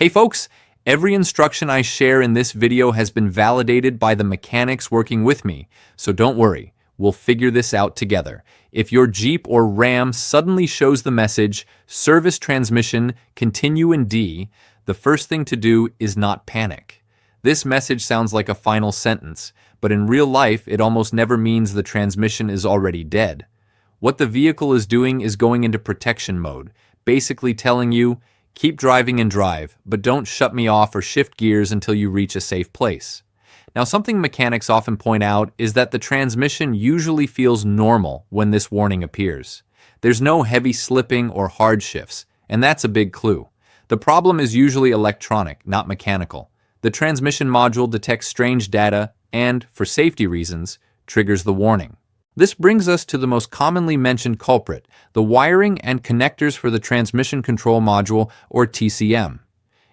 Hey folks, every instruction I share in this video has been validated by the mechanics working with me, so don't worry, we'll figure this out together. If your Jeep or Ram suddenly shows the message, service transmission, continue in D, the first thing to do is not panic. This message sounds like a final sentence, but in real life it almost never means the transmission is already dead. What the vehicle is doing is going into protection mode, basically telling you, keep driving and drive, but don't shut me off or shift gears until you reach a safe place. Now, something mechanics often point out is that the transmission usually feels normal when this warning appears. There's no heavy slipping or hard shifts, and that's a big clue. The problem is usually electronic, not mechanical. The transmission module detects strange data and, for safety reasons, triggers the warning. This brings us to the most commonly mentioned culprit, the wiring and connectors for the transmission control module, or TCM.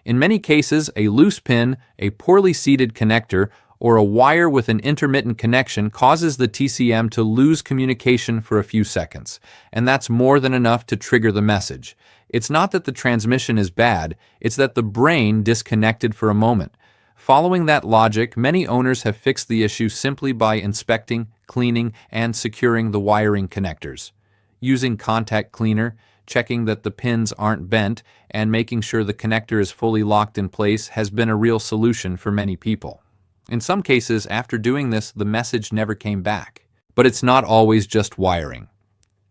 In many cases, a loose pin, a poorly seated connector, or a wire with an intermittent connection causes the TCM to lose communication for a few seconds, and that's more than enough to trigger the message. It's not that the transmission is bad, it's that the brain disconnected for a moment. Following that logic, many owners have fixed the issue simply by inspecting, cleaning, and securing the wiring connectors. Using contact cleaner, checking that the pins aren't bent, and making sure the connector is fully locked in place has been a real solution for many people. In some cases, after doing this, the message never came back. But it's not always just wiring.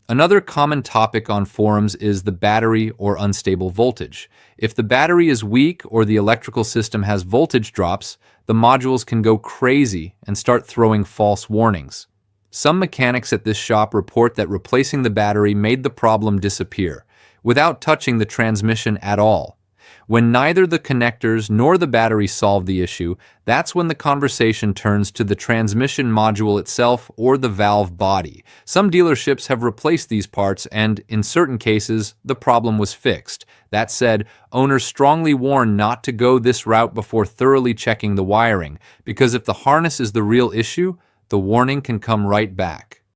Another common topic on forums is the battery or unstable voltage. If the battery is weak or the electrical system has voltage drops, the modules can go crazy and start throwing false warnings. Some mechanics at this shop report that replacing the battery made the problem disappear, without touching the transmission at all. When neither the connectors nor the battery solve the issue, that's when the conversation turns to the transmission module itself or the valve body. Some dealerships have replaced these parts and, in certain cases, the problem was fixed. That said, owners strongly warn not to go this route before thoroughly checking the wiring, because if the harness is the real issue, the warning can come right back.